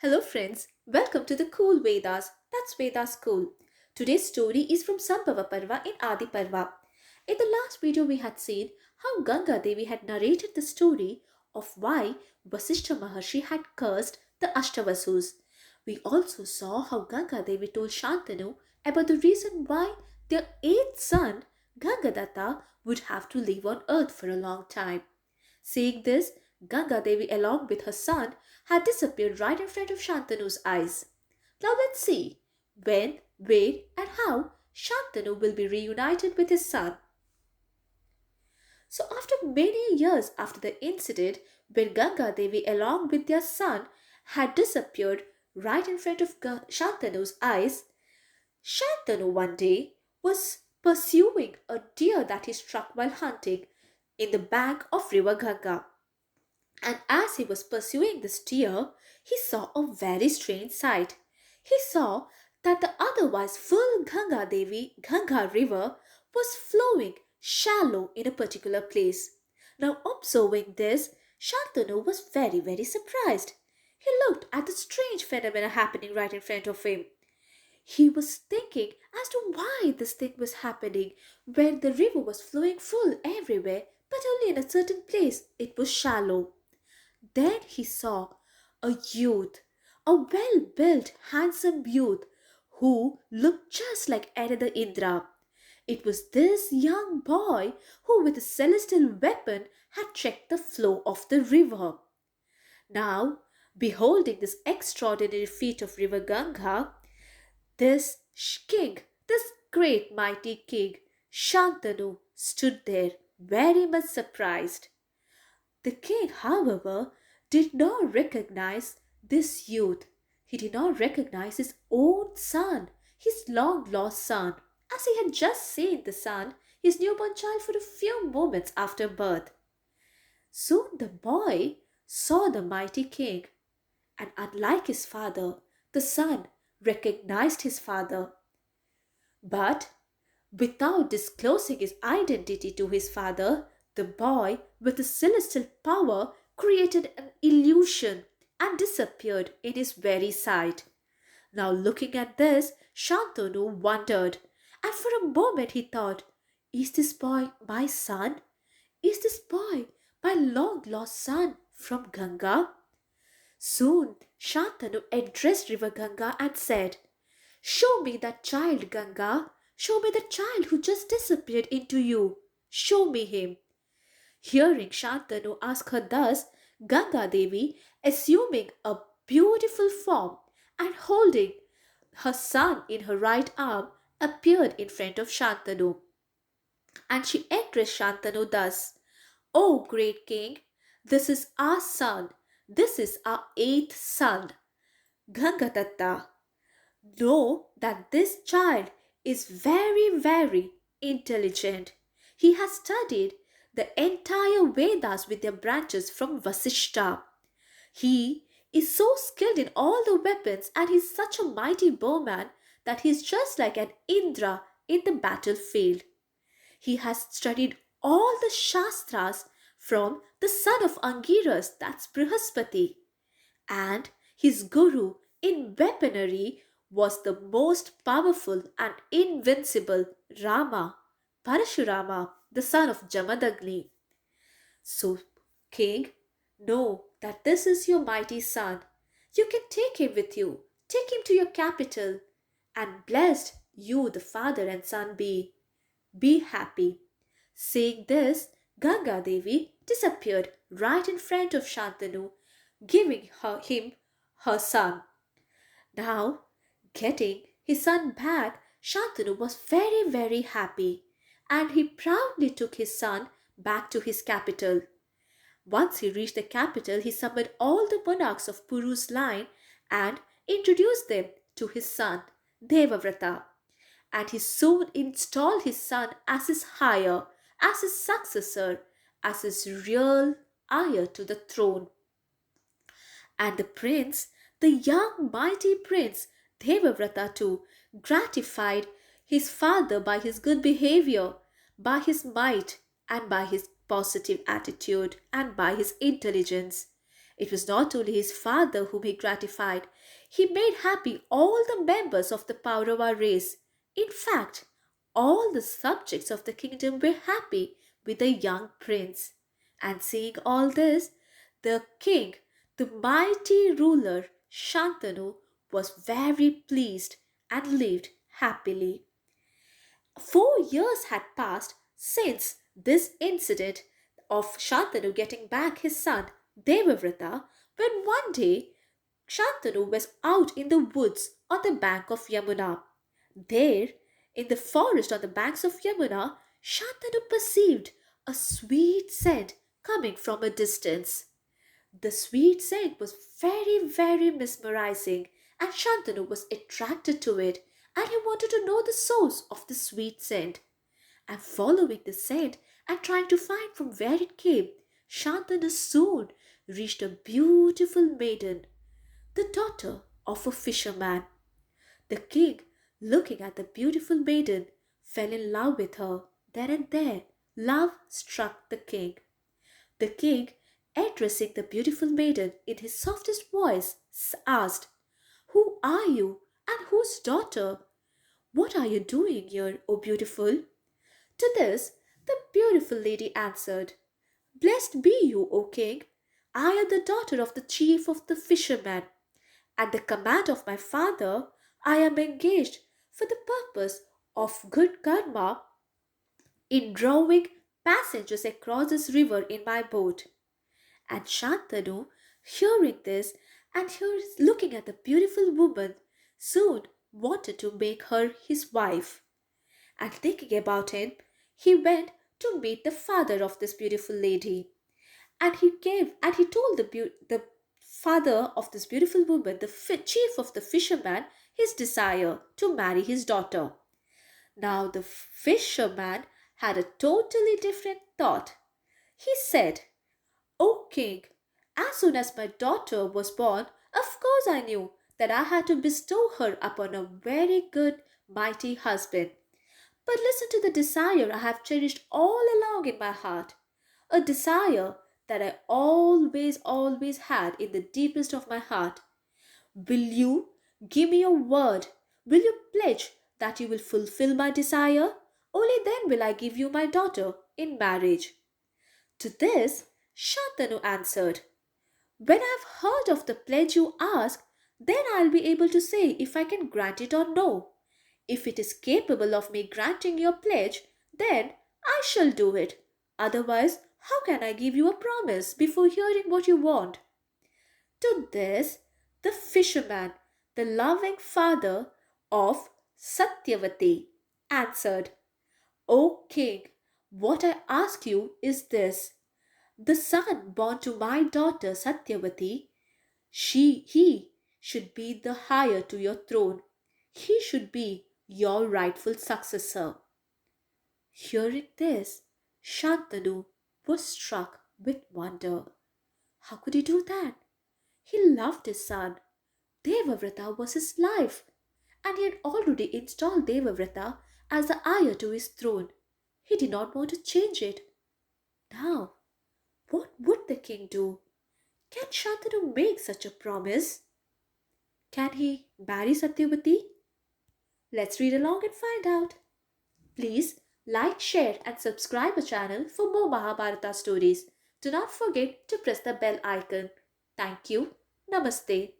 Hello friends, welcome to the cool Vedas. That's Vedas cool. Today's story is from Sambhava Parva in Adi Parva. In the last video we had seen how Ganga Devi had narrated the story of why Vasishta Maharshi had cursed the Ashtavasus. We also saw how Ganga Devi told Shantanu about the reason why their eighth son Gangadatta would have to live on earth for a long time. Seeing this, Ganga Devi, along with her son, had disappeared right in front of Shantanu's eyes. Now let's see when, where, and how Shantanu will be reunited with his son. So, after many years after the incident when Ganga Devi, along with their son, had disappeared right in front of Shantanu's eyes, Shantanu one day was pursuing a deer that he struck while hunting in the bank of river Ganga. And as he was pursuing this deer, he saw a very strange sight. He saw that the otherwise full Ganga river was flowing shallow in a particular place. Now observing this, Shantanu was very surprised. He looked at the strange phenomena happening right in front of him. He was thinking as to why this thing was happening when the river was flowing full everywhere, but only in a certain place it was shallow. Then he saw a youth, a well built, handsome youth who looked just like another Indra. It was this young boy who, with a celestial weapon, had checked the flow of the river. Now, beholding this extraordinary feat of river Ganga, this king, this great mighty king, Shantanu, stood there very much surprised. The king, however, did not recognize this youth. He did not recognize his own son, his long lost son, as he had just seen the son, his newborn child, for a few moments after birth. Soon the boy saw the mighty king, and unlike his father, the son recognized his father. But without disclosing his identity to his father, the boy, with his celestial power, created an illusion and disappeared in his very sight. Now, looking at this, Shantanu wondered, and for a moment he thought, is this boy my son? Is this boy my long lost son from Ganga? Soon Shantanu addressed River Ganga and said, show me that child, Ganga. Show me the child who just disappeared into you. Show me him. Hearing Shantanu ask her thus, Ganga Devi, assuming a beautiful form and holding her son in her right arm, appeared in front of Shantanu. And she addressed Shantanu thus, O great king, this is our son. This is our eighth son, Gangadatta. Know that this child is very intelligent. He has studied the entire Vedas with their branches from Vasishta. He is so skilled in all the weapons and he is such a mighty bowman that he is just like an Indra in the battlefield. He has studied all the Shastras from the son of Angiras, that's Brhaspathi, and his guru in weaponry was the most powerful and invincible Rama, Parashurama, the son of Jamadagni. So, king, know that this is your mighty son. You can take him with you, take him to your capital, and blessed you, the father and son, be. Be happy. Saying this, Ganga Devi disappeared right in front of Shantanu, giving him her son. Now, getting his son back, Shantanu was very happy, and he proudly took his son back to his capital. Once he reached the capital, he summoned all the monarchs of Puru's line and introduced them to his son, Devavrata. And he soon installed his son as his heir, as his successor, as his real heir to the throne. And the prince, the young mighty prince Devavrata too, gratified his father by his good behavior, by his might, and by his positive attitude, and by his intelligence. It was not only his father whom he gratified, he made happy all the members of the Paurava race. In fact, all the subjects of the kingdom were happy with the young prince. And seeing all this, the king, the mighty ruler Shantanu, was very pleased and lived happily. 4 years had passed since this incident of Shantanu getting back his son Devavrata when one day Shantanu was out in the woods on the bank of Yamuna. There, in the forest on the banks of Yamuna, Shantanu perceived a sweet scent coming from a distance. The sweet scent was very, very mesmerizing, and Shantanu was attracted to it, and he wanted to know the source of the sweet scent. And following the scent and trying to find from where it came, Shantanu soon reached a beautiful maiden, the daughter of a fisherman. The king, looking at the beautiful maiden, fell in love with her. Then and there, love struck the king. The king, addressing the beautiful maiden in his softest voice, asked, "Who are you and whose daughter? What are you doing here, O beautiful?" To this, the beautiful lady answered, "Blessed be you, O king. I am the daughter of the chief of the fishermen. At the command of my father, I am engaged for the purpose of good karma in drawing passengers across this river in my boat." And Shantanu, hearing this and looking at the beautiful woman, soon wanted to make her his wife. And thinking about it, he went to meet the father of this beautiful lady. And he told the father of this beautiful woman, the chief of the fishermen, his desire to marry his daughter. Now the fisherman had a totally different thought. He said, "O king, as soon as my daughter was born, of course I knew that I had to bestow her upon a very good, mighty husband. But listen to the desire I have cherished all along in my heart, a desire that I always had in the deepest of my heart. Will you give me your word? Will you pledge that you will fulfill my desire? Only then will I give you my daughter in marriage." To this, Shantanu answered, "When I've heard of the pledge you ask, then I'll be able to say if I can grant it or no. If it is capable of me granting your pledge, then I shall do it. Otherwise, how can I give you a promise before hearing what you want?" To this, the fisherman, the loving father of Satyavati, answered, "O king, what I ask you is this. The son born to my daughter Satyavati, he should be the heir to your throne. He should be your rightful successor." Hearing this, Shantanu was struck with wonder. How could he do that? He loved his son. Devavrata was his life, and he had already installed Devavrata as the heir to his throne. He did not want to change it. Now, what would the king do? Can Shantanu make such a promise? Can he marry Satyavati? Let's read along and find out. Please like, share, and subscribe our channel for more Mahabharata stories. Do not forget to press the bell icon. Thank you. Namaste.